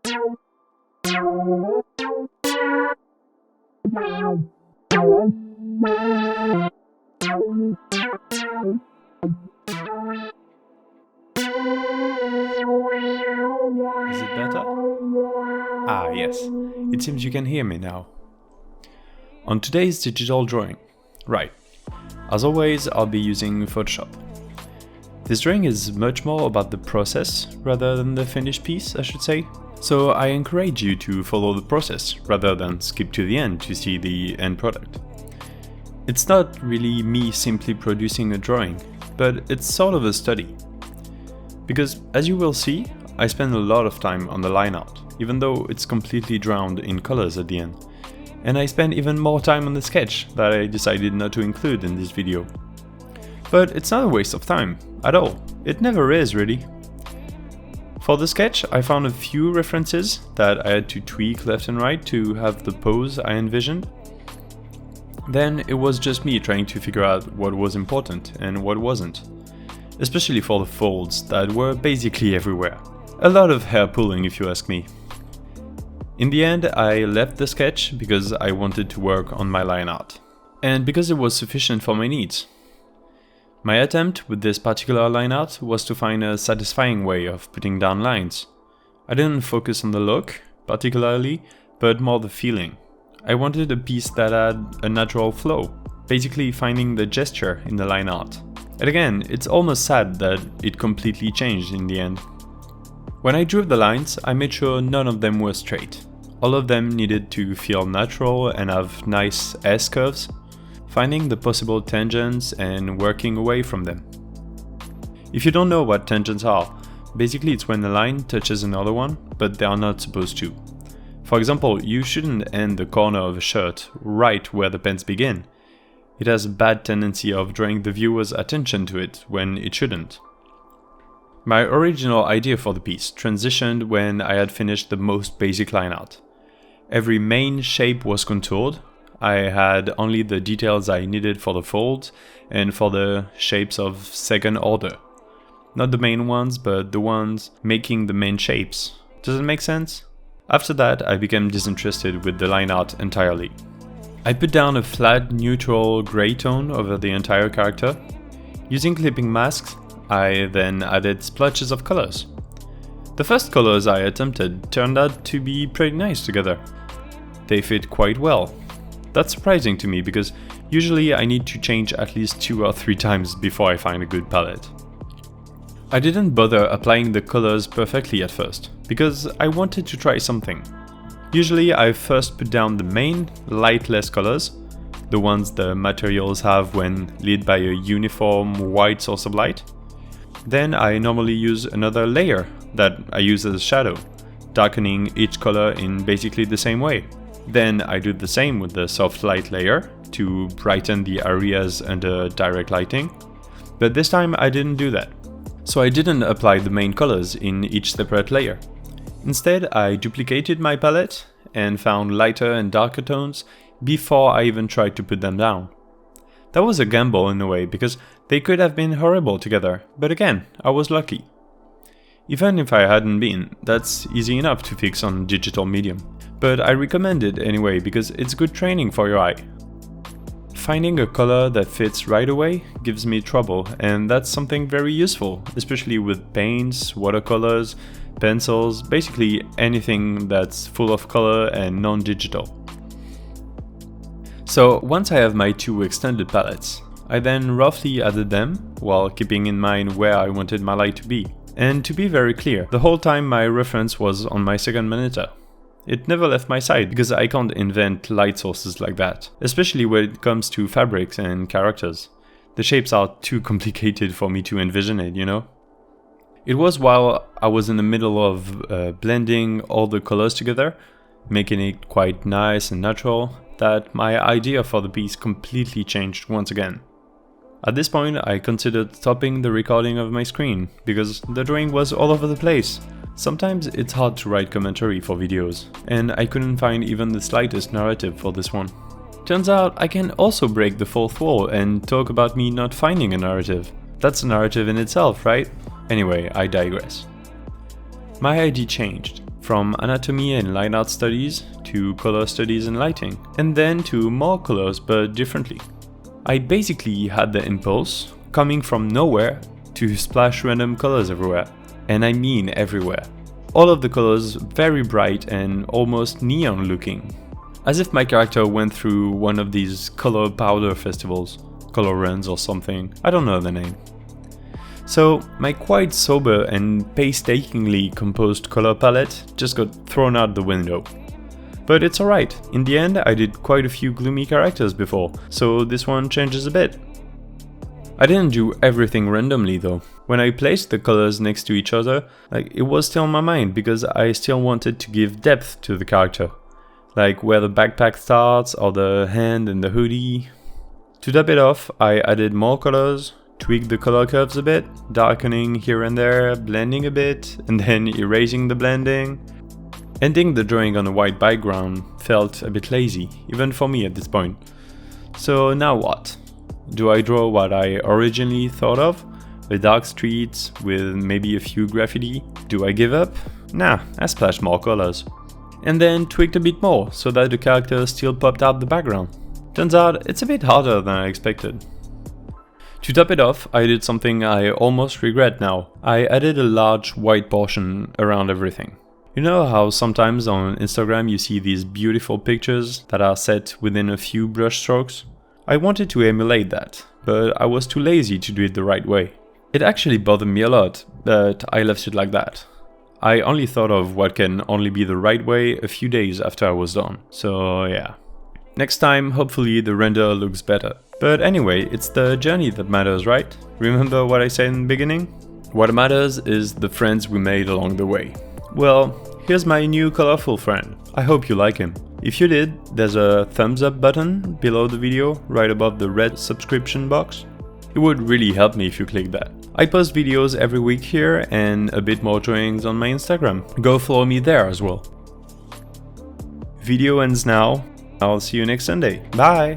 Is it better? Ah, yes. It seems you can hear me now. On today's digital drawing. Right. As always, I'll be using Photoshop. This drawing is much more about the process rather than the finished piece, I should say. So I encourage you to follow the process rather than skip to the end to see the end product. It's not really me simply producing a drawing, but it's sort of a study. Because as you will see, I spend a lot of time on the line art, even though it's completely drowned in colors at the end. And I spend even more time on the sketch that I decided not to include in this video. But it's not a waste of time, at all. It never is, really. For the sketch, I found a few references that I had to tweak left and right to have the pose I envisioned. Then it was just me trying to figure out what was important and what wasn't. Especially for the folds that were basically everywhere. A lot of hair pulling, if you ask me. In the end, I left the sketch because I wanted to work on my line art. And because it was sufficient for my needs. My attempt with this particular line art was to find a satisfying way of putting down lines. I didn't focus on the look, particularly, but more the feeling. I wanted a piece that had a natural flow, basically finding the gesture in the line art. And again, it's almost sad that it completely changed in the end. When I drew the lines, I made sure none of them were straight. All of them needed to feel natural and have nice S-curves, finding the possible tangents and working away from them. If you don't know what tangents are, basically it's when a line touches another one, but they are not supposed to. For example, you shouldn't end the corner of a shirt right where the pants begin. It has a bad tendency of drawing the viewer's attention to it when it shouldn't. My original idea for the piece transitioned when I had finished the most basic line art. Every main shape was contoured. I had only the details I needed for the folds and for the shapes of second order. Not the main ones, but the ones making the main shapes. Does it make sense? After that, I became disinterested with the line art entirely. I put down a flat, neutral grey tone over the entire character. Using clipping masks, I then added splotches of colors. The first colors I attempted turned out to be pretty nice together. They fit quite well. That's surprising to me because usually I need to change at least 2 or 3 times before I find a good palette. I didn't bother applying the colors perfectly at first, because I wanted to try something. Usually I first put down the main, lightless colors, the ones the materials have when lit by a uniform white source of light. Then I normally use another layer that I use as a shadow, darkening each color in basically the same way. Then I do the same with the soft light layer to brighten the areas under direct lighting. But this time I didn't do that. So I didn't apply the main colors in each separate layer. Instead, I duplicated my palette and found lighter and darker tones before I even tried to put them down. That was a gamble in a way because they could have been horrible together, but again, I was lucky. Even if I hadn't been, that's easy enough to fix on digital medium. But I recommend it anyway because it's good training for your eye. Finding a color that fits right away gives me trouble, and that's something very useful, especially with paints, watercolors, pencils, basically anything that's full of color and non-digital. So once I have my 2 extended palettes, I then roughly added them while keeping in mind where I wanted my light to be. And to be very clear, the whole time my reference was on my second monitor. It never left my side because I can't invent light sources like that, especially when it comes to fabrics and characters. The shapes are too complicated for me to envision it, you know? It was while I was in the middle of blending all the colors together, making it quite nice and natural, that my idea for the piece completely changed once again. At this point, I considered stopping the recording of my screen, because the drawing was all over the place. Sometimes it's hard to write commentary for videos, and I couldn't find even the slightest narrative for this one. Turns out I can also break the fourth wall and talk about me not finding a narrative. That's a narrative in itself, right? Anyway, I digress. My idea changed. from anatomy and line art studies to color studies and lighting, and then to more colors but differently. I basically had the impulse, coming from nowhere, to splash random colors everywhere, and I mean everywhere. All of the colors very bright and almost neon looking, as if my character went through one of these color powder festivals, color runs or something, I don't know the name. So my quite sober and painstakingly composed color palette just got thrown out the window. But it's alright, in the end I did quite a few gloomy characters before, so this one changes a bit. I didn't do everything randomly though. When I placed the colors next to each other, it was still in my mind because I still wanted to give depth to the character. Like where the backpack starts or the hand and the hoodie. To top it off, I added more colors, tweaked the color curves a bit, darkening here and there, blending a bit, and then erasing the blending. Ending the drawing on a white background felt a bit lazy, even for me at this point. So now what? Do I draw what I originally thought of? A dark street with maybe a few graffiti? Do I give up? Nah, I splashed more colors. And then tweaked a bit more so that the character still popped out the background. Turns out it's a bit harder than I expected. To top it off, I did something I almost regret now. I added a large white portion around everything. You know how sometimes on Instagram you see these beautiful pictures that are set within a few brush strokes? I wanted to emulate that, but I was too lazy to do it the right way. It actually bothered me a lot, but I left it like that. I only thought of what can only be the right way a few days after I was done, so yeah. Next time, hopefully the render looks better. But anyway, it's the journey that matters, right? Remember what I said in the beginning? What matters is the friends we made along the way. Well, here's my new colorful friend. I hope you like him. If you did, there's a thumbs up button below the video, right above the red subscription box. It would really help me if you click that. I post videos every week here and a bit more drawings on my Instagram. Go follow me there as well. Video ends now. I'll see you next Sunday. Bye!